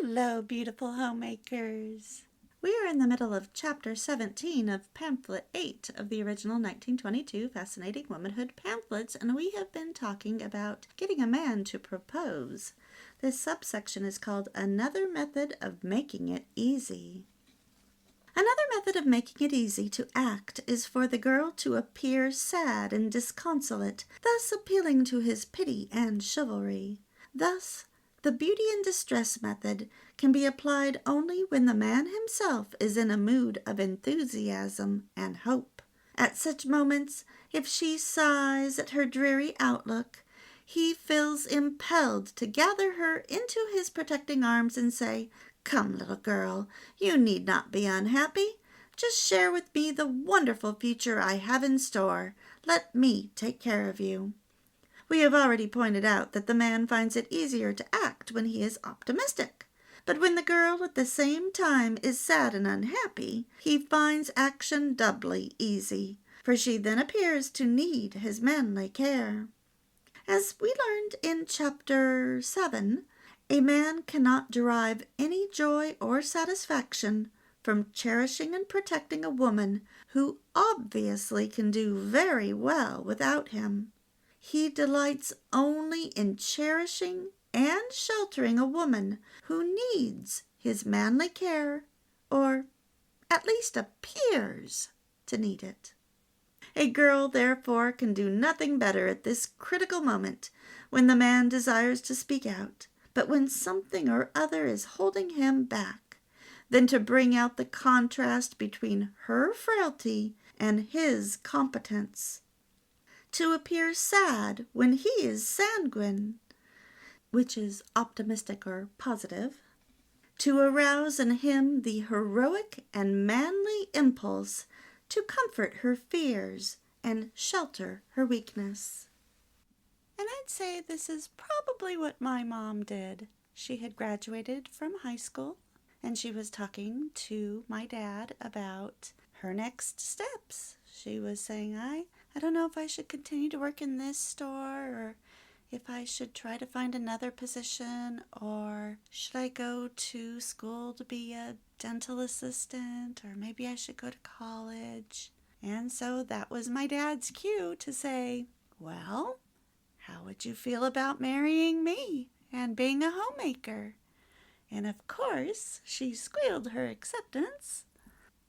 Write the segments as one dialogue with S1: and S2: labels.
S1: Hello, beautiful homemakers. We are in the middle of Chapter 17 of Pamphlet 8 of the original 1922 Fascinating Womanhood pamphlets, and we have been talking about getting a man to propose. This subsection is called Another Method of Making It Easy. Another method of making it easy to act is for the girl to appear sad and disconsolate, thus appealing to his pity and chivalry. Thus, the beauty and distress method can be applied only when the man himself is in a mood of enthusiasm and hope. At such moments, if she sighs at her dreary outlook, he feels impelled to gather her into his protecting arms and say, "Come, little girl, you need not be unhappy. Just share with me the wonderful future I have in store. Let me take care of you." We have already pointed out that the man finds it easier to act when he is optimistic. But when the girl at the same time is sad and unhappy, he finds action doubly easy, for she then appears to need his manly care. As we learned in Chapter 7, a man cannot derive any joy or satisfaction from cherishing and protecting a woman who obviously can do very well without him. He delights only in cherishing and sheltering a woman who needs his manly care, or at least appears to need it. A girl, therefore, can do nothing better at this critical moment when the man desires to speak out, but when something or other is holding him back, than to bring out the contrast between her frailty and his competence. To appear sad when he is sanguine, which is optimistic or positive. To arouse in him the heroic and manly impulse to comfort her fears and shelter her weakness. And I'd say this is probably what my mom did. She had graduated from high school, and she was talking to my dad about her next steps. She was saying, I don't know if I should continue to work in this store, or if I should try to find another position, or should I go to school to be a dental assistant, or maybe I should go to college. And so that was my dad's cue to say, well, how would you feel about marrying me and being a homemaker? And of course, she squealed her acceptance,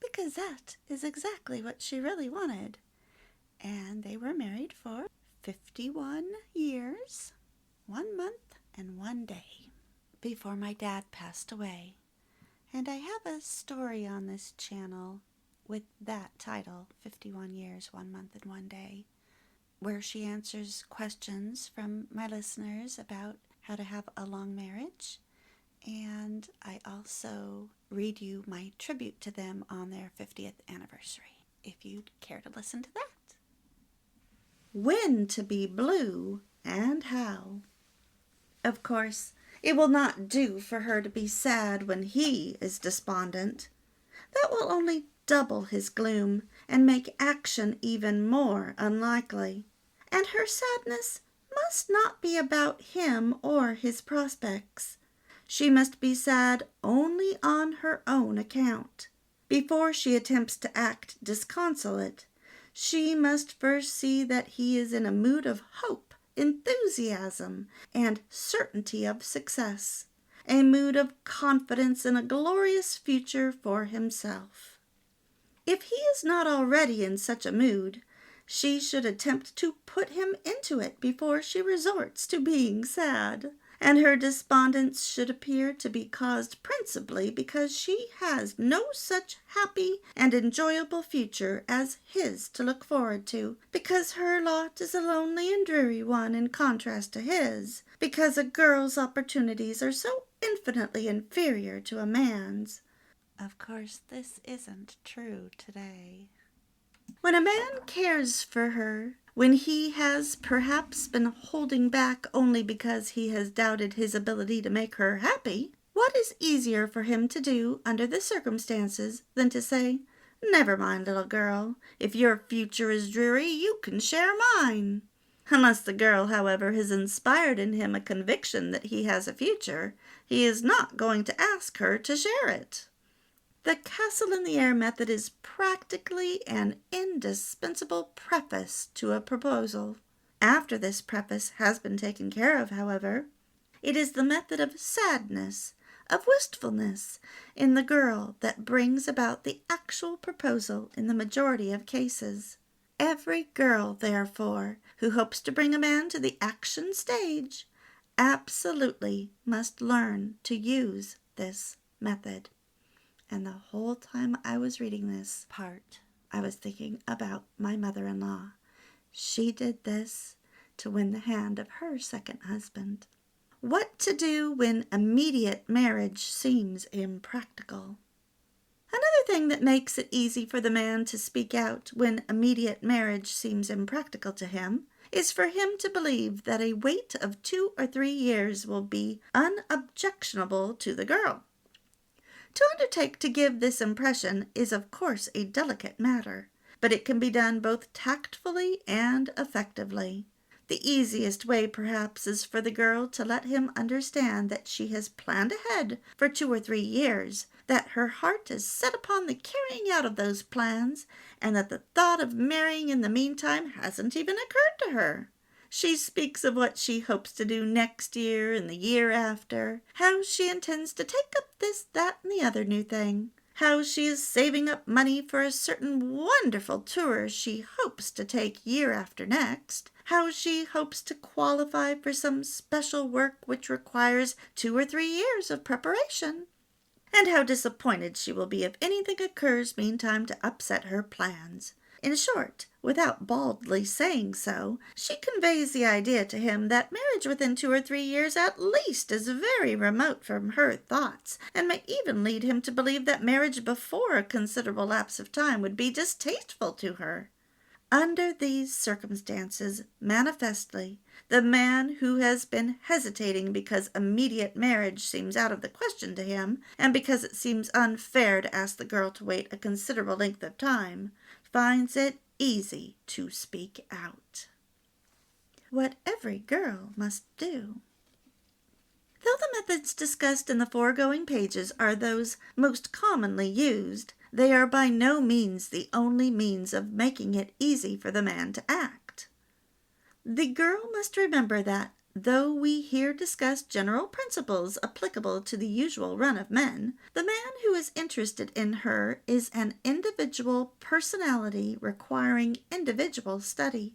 S1: because that is exactly what she really wanted. And they were married for 51 years, 1 month, and 1 day before my dad passed away. And I have a story on this channel with that title, 51 years, 1 month, and 1 day, where she answers questions from my listeners about how to have a long marriage. And I also read you my tribute to them on their 50th anniversary, if you'd care to listen to that. When to be blue and how. Of course, it will not do for her to be sad when he is despondent. That will only double his gloom and make action even more unlikely. And her sadness must not be about him or his prospects. She must be sad only on her own account. Before she attempts to act disconsolate, she must first see that he is in a mood of hope, enthusiasm, and certainty of success, a mood of confidence in a glorious future for himself. If he is not already in such a mood, she should attempt to put him into it before she resorts to being sad, and her despondence should appear to be caused principally because she has no such happy and enjoyable future as his to look forward to, because her lot is a lonely and dreary one in contrast to his, because a girl's opportunities are so infinitely inferior to a man's. Of course, this isn't true today. When a man cares for her, when he has perhaps been holding back only because he has doubted his ability to make her happy, what is easier for him to do under the circumstances than to say, "Never mind, little girl, if your future is dreary, you can share mine." Unless the girl, however, has inspired in him a conviction that he has a future, he is not going to ask her to share it. The castle-in-the-air method is practically an indispensable preface to a proposal. After this preface has been taken care of, however, it is the method of sadness, of wistfulness in the girl that brings about the actual proposal in the majority of cases. Every girl, therefore, who hopes to bring a man to the action stage absolutely must learn to use this method. And the whole time I was reading this part, I was thinking about my mother-in-law. She did this to win the hand of her second husband. What to do when immediate marriage seems impractical? Another thing that makes it easy for the man to speak out when immediate marriage seems impractical to him is for him to believe that a wait of 2 or 3 years will be unobjectionable to the girl. To undertake to give this impression is of course a delicate matter, but it can be done both tactfully and effectively. The easiest way, perhaps, is for the girl to let him understand that she has planned ahead for 2 or 3 years, that her heart is set upon the carrying out of those plans, and that the thought of marrying in the meantime hasn't even occurred to her. She speaks of what she hopes to do next year and the year after, how she intends to take up this, that, and the other new thing, how she is saving up money for a certain wonderful tour she hopes to take year after next, how she hopes to qualify for some special work which requires 2 or 3 years of preparation, and how disappointed she will be if anything occurs meantime to upset her plans. In short, without baldly saying so, she conveys the idea to him that marriage within 2 or 3 years at least is very remote from her thoughts, and may even lead him to believe that marriage before a considerable lapse of time would be distasteful to her. Under these circumstances, manifestly, the man who has been hesitating because immediate marriage seems out of the question to him, and because it seems unfair to ask the girl to wait a considerable length of time, finds it easy to speak out. What every girl must do. Though the methods discussed in the foregoing pages are those most commonly used, they are by no means the only means of making it easy for the man to act. The girl must remember that, though we here discuss general principles applicable to the usual run of men, the man who is interested in her is an individual personality requiring individual study.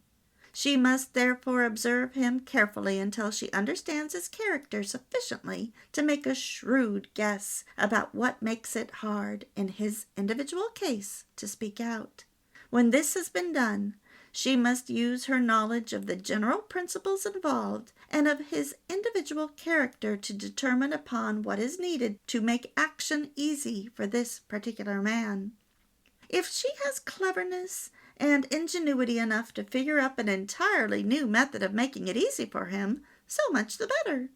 S1: She must therefore observe him carefully until she understands his character sufficiently to make a shrewd guess about what makes it hard in his individual case to speak out. When this has been done, she must use her knowledge of the general principles involved and of his individual character to determine upon what is needed to make action easy for this particular man. If she has cleverness and ingenuity enough to figure up an entirely new method of making it easy for him, so much the better.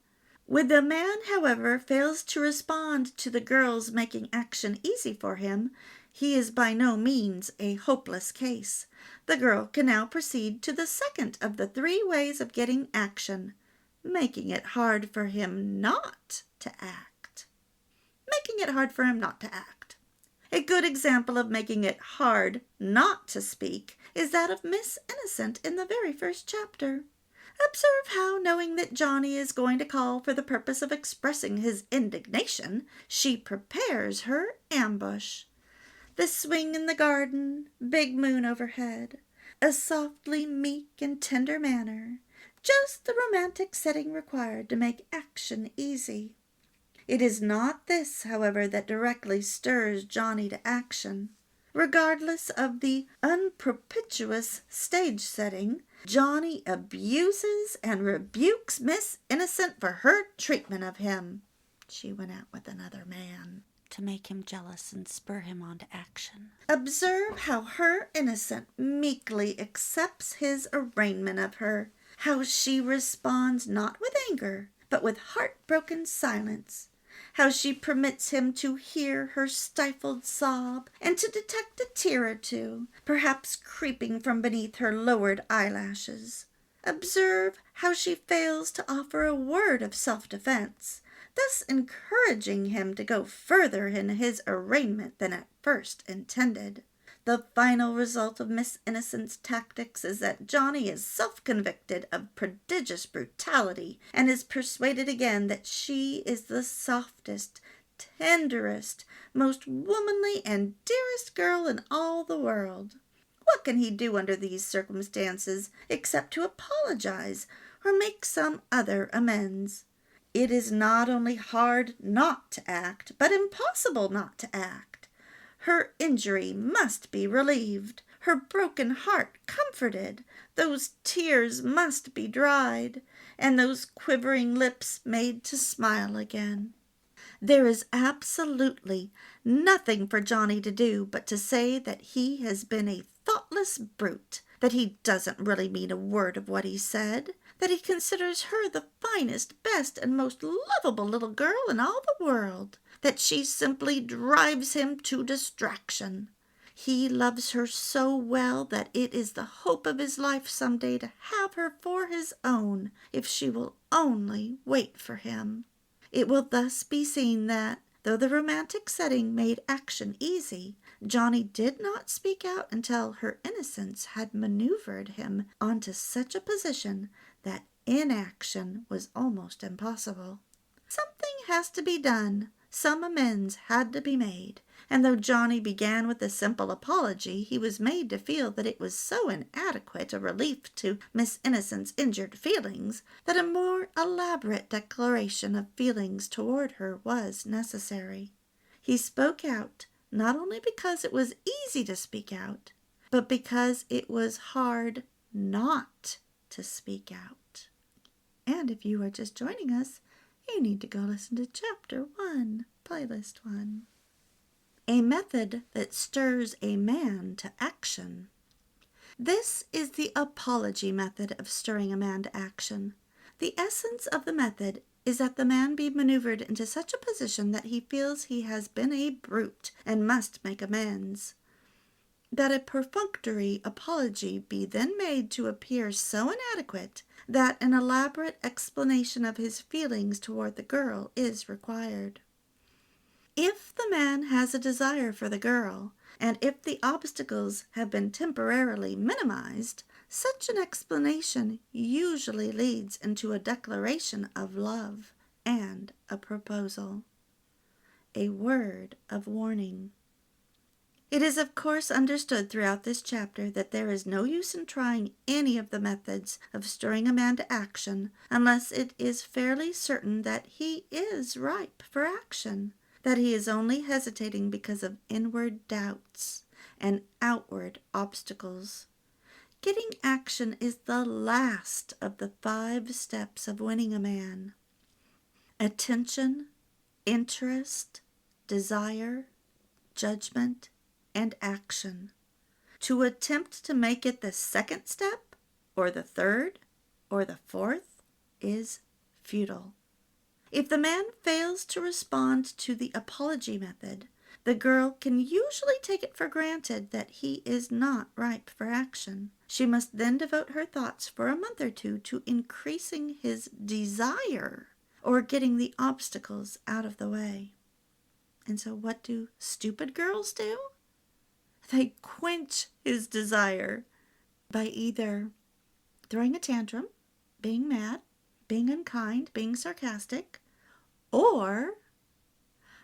S1: When the man, however, fails to respond to the girl's making action easy for him, he is by no means a hopeless case. The girl can now proceed to the second of the 3 ways of getting action, making it hard for him not to act. Making it hard for him not to act. A good example of making it hard not to speak is that of Miss Innocent in the very first chapter. Observe how, knowing that Johnny is going to call for the purpose of expressing his indignation, she prepares her ambush. The swing in the garden, big moon overhead, a softly meek and tender manner, just the romantic setting required to make action easy. It is not this, however, that directly stirs Johnny to action. Regardless of the unpropitious stage setting, Johnny abuses and rebukes Miss Innocent for her treatment of him. She went out with another man. To make him jealous and spur him on to action. Observe how her Innocent meekly accepts his arraignment of her, how she responds not with anger, but with heartbroken silence, how she permits him to hear her stifled sob and to detect a tear or two, perhaps creeping from beneath her lowered eyelashes. Observe how she fails to offer a word of self-defense, thus encouraging him to go further in his arraignment than at first intended. The final result of Miss Innocent's tactics is that Johnny is self-convicted of prodigious brutality, and is persuaded again that she is the softest, tenderest, most womanly, and dearest girl in all the world. What can he do under these circumstances except to apologize or make some other amends? It is not only hard not to act, but impossible not to act. Her injury must be relieved, her broken heart comforted, those tears must be dried, and those quivering lips made to smile again. There is absolutely nothing for Johnny to do but to say that he has been a thoughtless brute, that he doesn't really mean a word of what he said, that he considers her the finest, best, and most lovable little girl in all the world, that she simply drives him to distraction. He loves her so well that it is the hope of his life some day to have her for his own, if she will only wait for him. It will thus be seen that, though the romantic setting made action easy, Johnny did not speak out until her innocence had maneuvered him onto such a position that inaction was almost impossible. Something has to be done. Some amends had to be made, and though Johnny began with a simple apology, he was made to feel that it was so inadequate a relief to Miss Innocent's injured feelings that a more elaborate declaration of feelings toward her was necessary. He spoke out, not only because it was easy to speak out, but because it was hard not to speak out. And if you are just joining us, you need to go listen to Chapter 1, Playlist 1. A method that stirs a man to action. This is the apology method of stirring a man to action. The essence of the method is that the man be maneuvered into such a position that he feels he has been a brute and must make amends. That a perfunctory apology be then made to appear so inadequate that an elaborate explanation of his feelings toward the girl is required. If the man has a desire for the girl, and if the obstacles have been temporarily minimized, such an explanation usually leads into a declaration of love and a proposal. A word of warning. It is of course understood throughout this chapter that there is no use in trying any of the methods of stirring a man to action unless it is fairly certain that he is ripe for action, that he is only hesitating because of inward doubts and outward obstacles. Getting action is the last of the 5 steps of winning a man. Attention, interest, desire, judgment, and action. To attempt to make it the 2nd step, or the 3rd, or the 4th, is futile. If the man fails to respond to the apology method, the girl can usually take it for granted that he is not ripe for action. She must then devote her thoughts for a month or 2 to increasing his desire, or getting the obstacles out of the way. And so what do stupid girls do? They quench his desire by either throwing a tantrum, being mad, being unkind, being sarcastic, or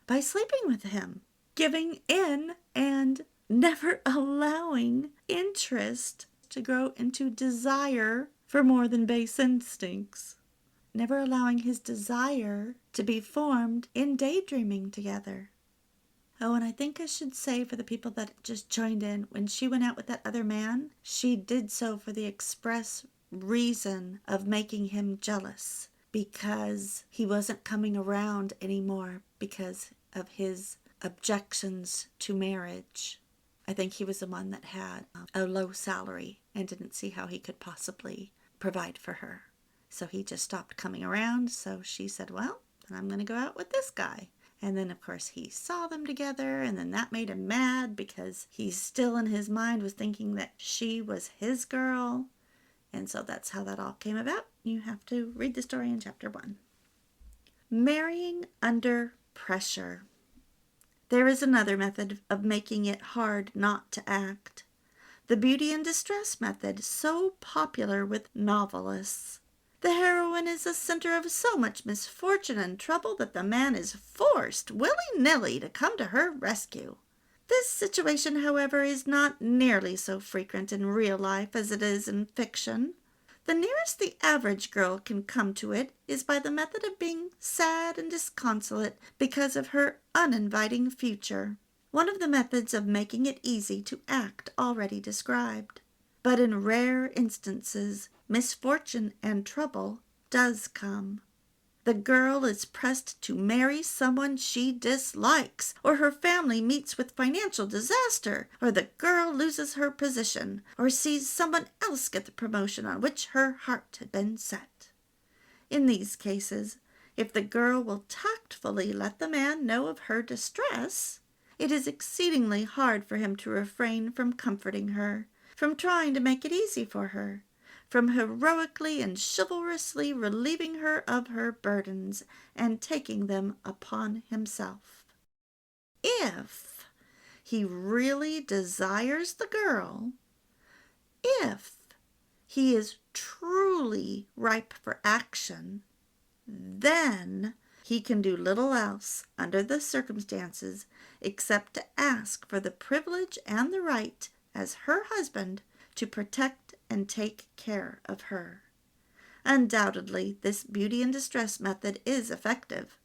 S1: by sleeping with him, giving in, and never allowing interest to grow into desire for more than base instincts. Never allowing his desire to be formed in daydreaming together. Oh, and I think I should say for the people that just joined in, when she went out with that other man, she did so for the express reason of making him jealous, because he wasn't coming around anymore because of his objections to marriage. I think he was the one that had a low salary and didn't see how he could possibly provide for her. So he just stopped coming around, so she said, well, then I'm going to go out with this guy. And then, of course, he saw them together, and then that made him mad because he still in his mind was thinking that she was his girl. And so that's how that all came about. You have to read the story in chapter 1. Marrying under pressure. There is another method of making it hard not to act. The beauty and distress method, so popular with novelists. The heroine is the center of so much misfortune and trouble that the man is forced willy-nilly to come to her rescue. This situation, however, is not nearly so frequent in real life as it is in fiction. The nearest the average girl can come to it is by the method of being sad and disconsolate because of her uninviting future, one of the methods of making it easy to act already described. But in rare instances, misfortune and trouble does come. The girl is pressed to marry someone she dislikes, or her family meets with financial disaster, or the girl loses her position, or sees someone else get the promotion on which her heart had been set. In these cases, if the girl will tactfully let the man know of her distress, it is exceedingly hard for him to refrain from comforting her, from trying to make it easy for her, from heroically and chivalrously relieving her of her burdens and taking them upon himself. If he really desires the girl, if he is truly ripe for action, then he can do little else under the circumstances except to ask for the privilege and the right as her husband to protect and take care of her. Undoubtedly, this beauty and distress method is effective,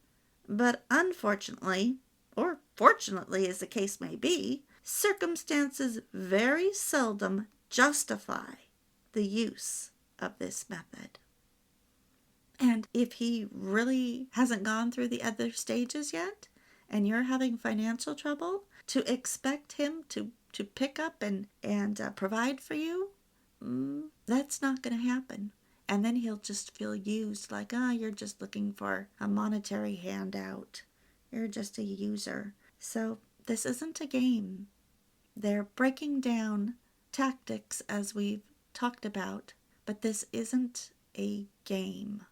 S1: but unfortunately, or fortunately as the case may be, circumstances very seldom justify the use of this method. And if he really hasn't gone through the other stages yet, and you're having financial trouble, to expect him to pick up and provide for you, that's not going to happen. And then he'll just feel used, like, you're just looking for a monetary handout. You're just a user. So this isn't a game. They're breaking down tactics as we've talked about, but this isn't a game.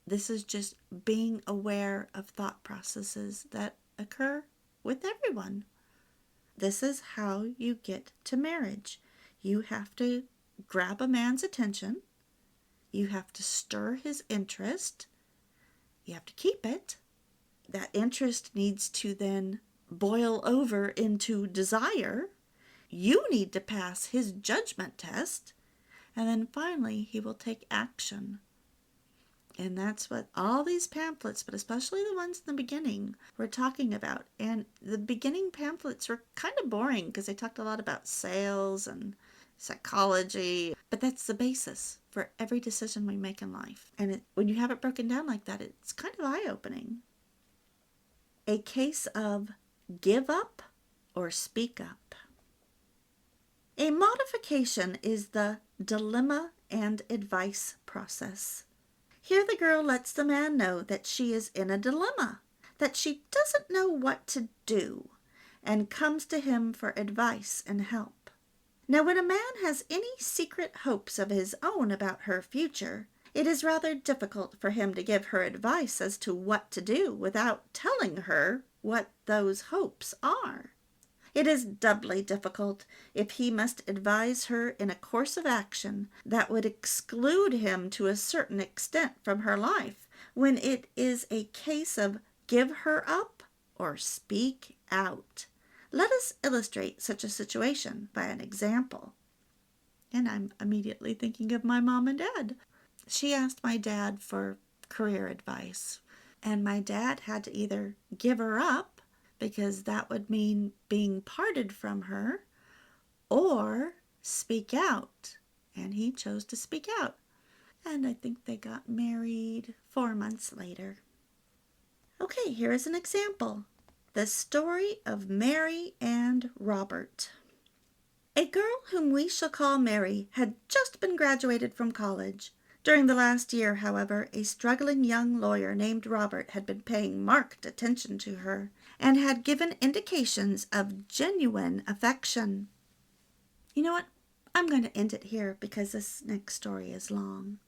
S1: This is just being aware of thought processes that occur with everyone. This is how you get to marriage. You have to grab a man's attention. You have to stir his interest. You have to keep it. That interest needs to then boil over into desire. You need to pass his judgment test. And then finally, he will take action. And that's what all these pamphlets, but especially the ones in the beginning, were talking about. And the beginning pamphlets were kind of boring because they talked a lot about sales and psychology. But that's the basis for every decision we make in life. And when you have it broken down like that, it's kind of eye-opening. A case of give up or speak up. A modification is the dilemma and advice process. Here the girl lets the man know that she is in a dilemma, that she doesn't know what to do, and comes to him for advice and help. Now, when a man has any secret hopes of his own about her future, it is rather difficult for him to give her advice as to what to do without telling her what those hopes are. It is doubly difficult if he must advise her in a course of action that would exclude him to a certain extent from her life, when it is a case of give her up or speak out. Let us illustrate such a situation by an example. And I'm immediately thinking of my mom and dad. She asked my dad for career advice, and my dad had to either give her up, because that would mean being parted from her, or speak out. And he chose to speak out. And I think they got married 4 months later. Okay, here is an example. The story of Mary and Robert. A girl whom we shall call Mary had just been graduated from college. During the last year, however, a struggling young lawyer named Robert had been paying marked attention to her, and had given indications of genuine affection. You know what? I'm going to end it here because this next story is long.